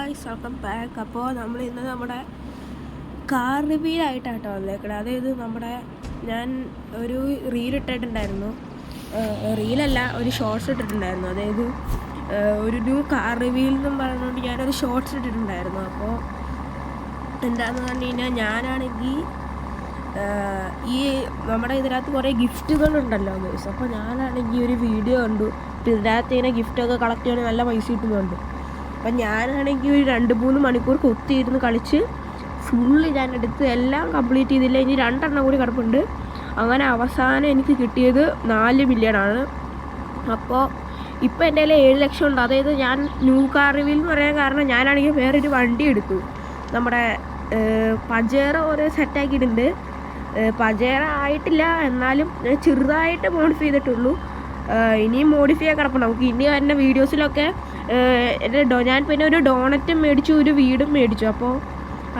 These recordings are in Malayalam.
Guys welcome back. അപ്പോൾ നമ്മൾ ഇന്ന് നമ്മുടെ കാർ റിവ്യൂലായിട്ടാട്ടോ വന്നേക്കണേ. അതായത് ഞാൻ ഒരു റീൽ ഇട്ടിട്ടുണ്ടായിരുന്നു, റീലല്ല ഒരു ഷോർട്സ് ഇട്ടിട്ടുണ്ടായിരുന്നു. അതായത് ഒരു ന്യൂ കാർ റിവ്യൂൽ എന്നും പറഞ്ഞുകൊണ്ട് ഞാനൊരു ഷോർട്സ് ഇട്ടിട്ടുണ്ടായിരുന്നു. അപ്പോൾ എന്താണെന്ന് പറഞ്ഞു കഴിഞ്ഞാൽ ഞാനാണെങ്കിൽ ഈ നമ്മുടെ ഇതിനകത്ത് കുറേ ഗിഫ്റ്റുകളുണ്ടല്ലോ ഗൈസ്. അപ്പോൾ ഞാനാണെങ്കിൽ ഒരു വീഡിയോ കണ്ടു. അപ്പോൾ ഇതിനകത്ത് ഇങ്ങനെ ഗിഫ്റ്റൊക്കെ കളക്ട് ചെയ്യാൻ നല്ല പൈസ കിട്ടുന്നുണ്ട്. അപ്പം ഞാനാണെങ്കിൽ ഒരു 2-3 മണിക്കൂർ കുത്തിയിരുന്ന് കളിച്ച് ഫുള്ള് ഞാനെടുത്ത് എല്ലാം കംപ്ലീറ്റ് ചെയ്തില്ല. ഇനി 2 എണ്ണം കൂടി കിടപ്പുണ്ട്. അങ്ങനെ അവസാനം എനിക്ക് കിട്ടിയത് 4 മില്യണാണ്. അപ്പോൾ ഇപ്പോൾ എൻ്റെ കയ്യിൽ 7 ലക്ഷം ഉണ്ട്. അതായത് ഞാൻ ന്യൂ കാർ റിവ്യൂ എന്ന് പറയാൻ കാരണം ഞാനാണെങ്കിൽ വേറൊരു വണ്ടി എടുത്തു. നമ്മുടെ പജേറോ ഒരു സെറ്റാക്കിയിട്ടുണ്ട്. പജേറോ ആയിട്ടില്ല, എന്നാലും ചെറുതായിട്ട് മോഡിഫൈ ചെയ്തിട്ടുള്ളൂ. ഇനിയും മോഡിഫൈ ചെയ്യാൻ കിടപ്പുണ്ട്. നമുക്ക് ഇനി വരുന്ന വീഡിയോസിലൊക്കെ ഞാൻ പിന്നെ ഒരു ഡോണറ്റും മേടിച്ചു, ഒരു വീടും മേടിച്ചു. അപ്പോൾ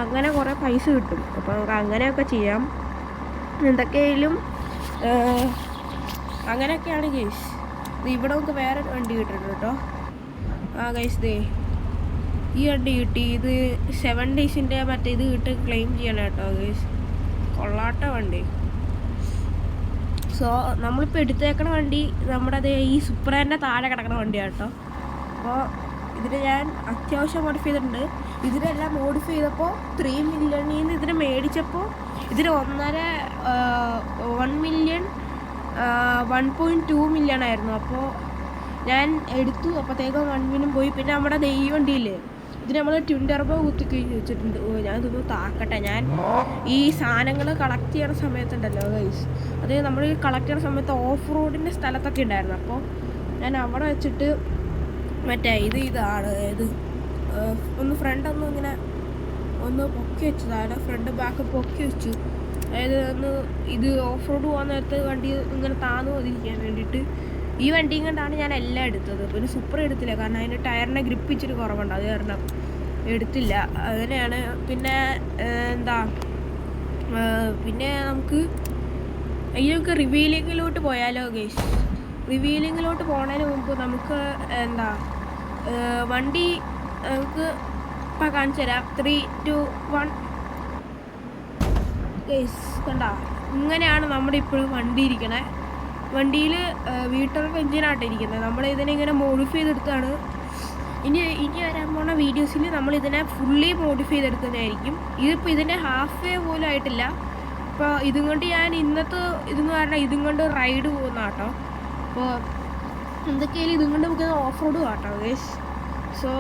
അങ്ങനെ കുറേ പൈസ കിട്ടും. അപ്പോൾ നമുക്ക് അങ്ങനെയൊക്കെ ചെയ്യാം. എന്തൊക്കെയായാലും അങ്ങനെയൊക്കെയാണ് ഗൈസ്. ഇവിടെ നമുക്ക് വേറെ വണ്ടി കിട്ടിയിട്ടുണ്ട് കേട്ടോ. ഗൈസ് ഈ വണ്ടി കിട്ടി. ഇത് 7 ഡേയ്സിൻ്റെ മറ്റേ ഇത് കിട്ടി ക്ലെയിം ചെയ്യണം കേട്ടോ ഗൈസ്. കൊള്ളാട്ട വണ്ടി. സോ നമ്മളിപ്പോൾ എടുത്തേക്കണ വണ്ടി നമ്മുടെ ഈ സുപ്രേൻ്റെ താഴെ കിടക്കണ വണ്ടിയാണ് കേട്ടോ. അപ്പോൾ ഇതിന് ഞാൻ അത്യാവശ്യം മോഡിഫൈ ചെയ്തിട്ടുണ്ട്. ഇതിനെല്ലാം മോഡിഫൈ ചെയ്തപ്പോൾ 3 മില്യണിൽ നിന്ന് ഇതിനെ മേടിച്ചപ്പോൾ ഇതിന് 1 മില്യൺ 1.2 മില്യൺ ആയിരുന്നു. അപ്പോൾ ഞാൻ എടുത്തു. അപ്പോഴത്തേക്കും 1 മില്യൺ പോയി. പിന്നെ നമ്മുടെ ഈ വണ്ടിയില്ലേ, ഇതിന് നമ്മൾ ട്വിൻ ടർബോ കുത്തിക്കഴിഞ്ഞ് വെച്ചിട്ടുണ്ട്. ഞാൻ ഇതൊന്ന് താക്കട്ടെ. ഞാൻ ഈ സാധനങ്ങൾ കളക്ട് ചെയ്യുന്ന സമയത്തുണ്ടല്ലോ ഗൈസ്, അതായത് നമ്മൾ ഈ കളക്ട് ചെയ്യുന്ന സമയത്ത് ഓഫ് റോഡിൻ്റെ സ്ഥലത്തൊക്കെ ഉണ്ടായിരുന്നു. അപ്പോൾ ഞാൻ അവിടെ വെച്ചിട്ട് മറ്റേ ഇതാണ് ഒന്ന് ഫ്രണ്ടൊന്നും ഇങ്ങനെ ഒന്ന് പൊക്കി വെച്ചതാണ്. ഫ്രണ്ട് ബാക്ക് പൊക്കി വെച്ചു. അതായത് ഇത് ഓഫ് റോഡ് പോകാൻ നേരത്ത് വണ്ടി ഇങ്ങനെ താന്നു മതിരിക്കാൻ വേണ്ടിയിട്ട് ഈ വണ്ടിയും കൊണ്ടാണ് ഞാൻ എല്ലാം എടുത്തത്. പിന്നെ സൂപ്പർ എടുത്തില്ല, കാരണം അതിൻ്റെ ടയറിനെ ഗ്രിപ്പ് ഇച്ചിരി കുറവുണ്ട്, അത് കാരണം എടുത്തില്ല. അങ്ങനെയാണ്. പിന്നെ പിന്നെ നമുക്ക് റിവീലിങ്ങിലോട്ട് പോയാലോ ഗൈസ്. റിവീലിങ്ങിലോട്ട് പോകുന്നതിന് മുമ്പ് നമുക്ക് വണ്ടി നമുക്ക് ഇപ്പം കാണിച്ചു തരാം. 3, 2, 1 ഗൈസ്. കണ്ട, ഇങ്ങനെയാണ് നമ്മുടെ ഇപ്പോഴും വണ്ടി ഇരിക്കണേ. വണ്ടിയിൽ വീട്ടർക്ക് എഞ്ചിനായിട്ട് ഇരിക്കുന്നത്. നമ്മൾ ഇതിനെ ഇങ്ങനെ മോഡിഫൈ ചെയ്തെടുത്താണ്. ഇനി വരാൻ പോകുന്ന വീഡിയോസിൽ നമ്മളിതിനെ ഫുള്ളി മോഡിഫൈ ചെയ്തെടുക്കുന്നതായിരിക്കും. ഇതിപ്പോൾ ഇതിൻ്റെ ഹാഫ് വേ പോലും ആയിട്ടില്ല. അപ്പോൾ ഇതും കൊണ്ട് ഞാൻ ഇന്നത്തെ ഇതെന്ന് പറഞ്ഞാൽ ഇതും കൊണ്ട് റൈഡ് പോകുന്ന കേട്ടോ. അപ്പോൾ എന്തൊക്കെയായാലും ഇതും കൊണ്ട് നമുക്ക് ഓഫ് റോഡ് കാട്ടോ ഗൈസ്. സോ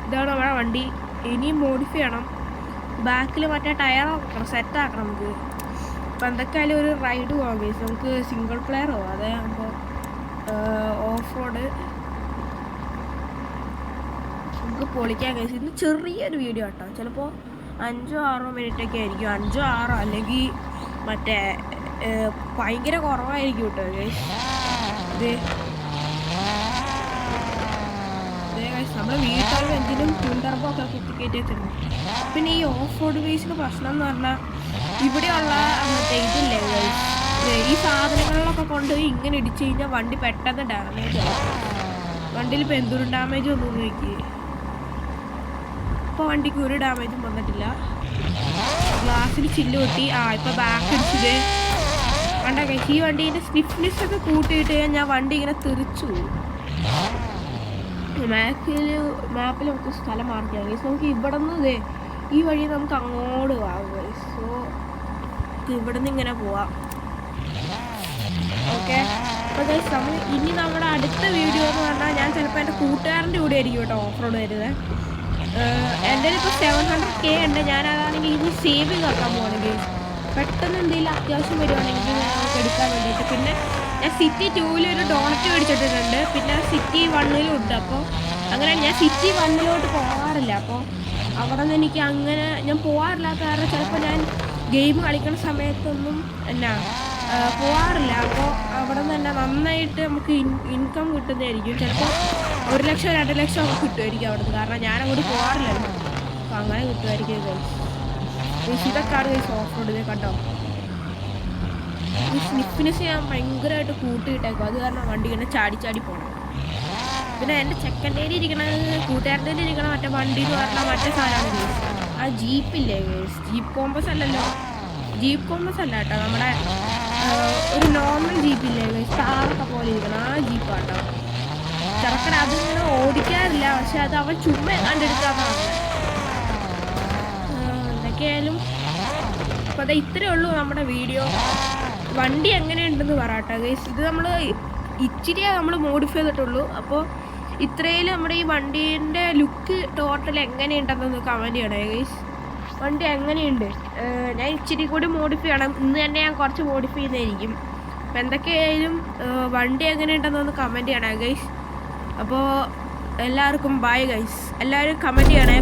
ഇതാണ് നമ്മുടെ വണ്ടി. ഇനിയും മോഡിഫൈ ചെയ്യണം. ബാക്കിൽ മറ്റേ ടയർ സെറ്റാക്കണം നമുക്ക്. അപ്പോൾ എന്തൊക്കെയായാലും ഒരു റൈഡ് പോകാം ഗൈസ്. നമുക്ക് സിംഗിൾ പ്ലെയർ പോകാം. അതാകുമ്പോൾ ഓഫ് റോഡ് നമുക്ക് പൊളിക്കാൻ ഗൈസ്. ഇന്ന് ചെറിയൊരു വീഡിയോ കേട്ടോ. ചിലപ്പോൾ 5-6 മിനിറ്റൊക്കെ ആയിരിക്കും. 5-6 അല്ലെങ്കിൽ മറ്റേ ഭയങ്കര കുറവായിരിക്കും കേട്ടോ ഗൈസ്. നമ്മുടെ വീട്ടുകാർക്ക് എന്തിനും ട്വിൻ ടർബോ ഒക്കെ കുത്തിക്കയറ്റി വെച്ചിട്ടുണ്ട്. പിന്നെ ഈ ഓഫ് റോഡ് ബേസിന് പ്രശ്നം എന്ന് പറഞ്ഞാൽ ഇവിടെയുള്ള മറ്റേ ഇതില്ലേ ഈ സാധനങ്ങളിലൊക്കെ കൊണ്ടുപോയി ഇങ്ങനെ ഇടിച്ചു കഴിഞ്ഞാൽ വണ്ടി പെട്ടെന്ന് ഡാമേജ് ആവും. വണ്ടിയിൽ ഇപ്പോൾ എന്തൊരു ഡാമേജ് ഒന്നും നോക്കി. ഇപ്പോൾ വണ്ടിക്ക് ഒരു ഡാമേജും വന്നിട്ടില്ല. ഗ്ലാസ്സിൽ ചില്ല് പൊട്ടി. ഇപ്പോൾ ബാക്ക് അടിച്ചത് കണ്ട കഴിച്ച്. ഈ വണ്ടീൻ്റെ സ്റ്റിഫ്നെസ് ഒക്കെ കൂട്ടിയിട്ട് ഞാൻ വണ്ടി ഇങ്ങനെ തെറിച്ചു. മാപ്പിൽ നമുക്ക് സ്ഥലം മാറിക്കാം ഗൈസ്. നമുക്ക് ഇവിടെ നിന്ന് ഈ വഴി നമുക്ക് അങ്ങോട്ട് പോകാം ഗൈസ്. സോ ഇവിടെ നിന്ന് ഇങ്ങനെ പോവാം. ഓക്കെ. അപ്പോൾ ഗൈസ് ഇനി നമ്മുടെ അടുത്ത വീഡിയോ എന്ന് പറഞ്ഞാൽ ഞാൻ ചിലപ്പോൾ എൻ്റെ കൂട്ടുകാരൻ്റെ കൂടെ ആയിരിക്കും കേട്ടോ ഓഫ് റോഡ് വരുന്നത്. എൻ്റെ ഇപ്പോൾ 700K ഉണ്ട്. ഞാനതാണെങ്കിൽ ഇനി സേവിങ് ആക്കാൻ പോകുകയാണെങ്കിൽ പെട്ടെന്ന് എന്തെങ്കിലും അത്യാവശ്യം വരുവാണെങ്കിൽ നമുക്ക് എടുക്കാൻ വേണ്ടിയിട്ട്. പിന്നെ ഞാൻ സിറ്റി 2 ഒരു ഡോണറ്റ് മേടിച്ചിട്ടുണ്ട്. പിന്നെ സിറ്റി 1 ഉണ്ട്. അപ്പോൾ അങ്ങനെ ഞാൻ സിറ്റി 1 പോകാറില്ല. അപ്പോൾ അവിടെ നിന്ന് എനിക്ക് അങ്ങനെ ഞാൻ പോകാറില്ലാത്ത കാരണം ചിലപ്പോൾ ഞാൻ ഗെയിം കളിക്കുന്ന സമയത്തൊന്നും പോകാറില്ല. അപ്പോൾ അവിടെ നിന്ന് തന്നെ നന്നായിട്ട് നമുക്ക് ഇൻകം കിട്ടുന്നതായിരിക്കും. ചിലപ്പോൾ 1 ലക്ഷം 2 ലക്ഷം ഒക്കെ കിട്ടുമായിരിക്കും അവിടെ നിന്ന്, കാരണം ഞാൻ അങ്ങോട്ട് പോകാറില്ലല്ലോ. അപ്പോൾ അങ്ങനെ കിട്ടുമായിരിക്കും ഗൈസ്. ഇതൊക്കെയാണ് ഗൈസ് ഓഫ് റോഡ്. കണ്ടോ, ഈ സ്നിഫിനെസ് ഞാൻ ഭയങ്കരമായിട്ട് കൂട്ടിയിട്ടേക്കും. അത് കാരണം വണ്ടി ഇങ്ങനെ ചാടി പോകണം. പിന്നെ എൻ്റെ ചെക്കൻ്റെ ഇരിക്കണ കൂട്ടുകാരൻ്റെ ഇരിക്കണ മറ്റേ വണ്ടി എന്ന് പറഞ്ഞാൽ മറ്റേ സാധനമാണ് ഗൈസ്. ആ ജീപ്പില്ലേ ഗൈസ്, ജീപ്പ് കോമ്പസ് അല്ലല്ലോ, ജീപ്പ് കോമ്പസ് അല്ല കേട്ടോ, നമ്മുടെ ഒരു നോർമൽ ജീപ്പില്ലേ ഗൈസ്, കാറൊക്കെ പോലെ ഇരിക്കണം ആ ജീപ്പാട്ടോ. ചെറുക്കൻ അതിങ്ങനെ ഓടിക്കാറില്ല, പക്ഷെ അത് അവൻ ചുമ്മാ കണ്ടെടുക്കാന്നാണ്. എന്തൊക്കെയായാലും അപ്പോൾ അത് ഇത്രയേ ഉള്ളൂ നമ്മുടെ വീഡിയോ. വണ്ടി എങ്ങനെയുണ്ടെന്ന് പറയാട്ടോ ഗൈസ്. ഇത് നമ്മൾ ഇച്ചിരിയേ നമ്മൾ മോഡിഫൈ ചെയ്തിട്ടുള്ളൂ. അപ്പോൾ ഇത്രയും നമ്മുടെ ഈ വണ്ടീൻ്റെ ലുക്ക് ടോട്ടൽ എങ്ങനെയുണ്ടെന്നൊന്ന് കമൻറ്റ് ചെയ്യണേ ഗൈസ്. വണ്ടി എങ്ങനെയുണ്ട്? ഞാൻ ഇച്ചിരി കൂടി മോഡിഫൈ ചെയ്യണം. ഇന്ന് തന്നെ ഞാൻ കുറച്ച് മോഡിഫൈ ചെയ്യുന്നതായിരിക്കും. അപ്പോൾ എന്തൊക്കെയായാലും വണ്ടി എങ്ങനെയുണ്ടെന്നൊന്ന് കമൻറ്റ് ചെയ്യണേ ഗൈസ്. അപ്പോൾ എല്ലാവർക്കും ബൈ ഗൈസ്. എല്ലാവരും കമൻറ്റ് ചെയ്യണേ.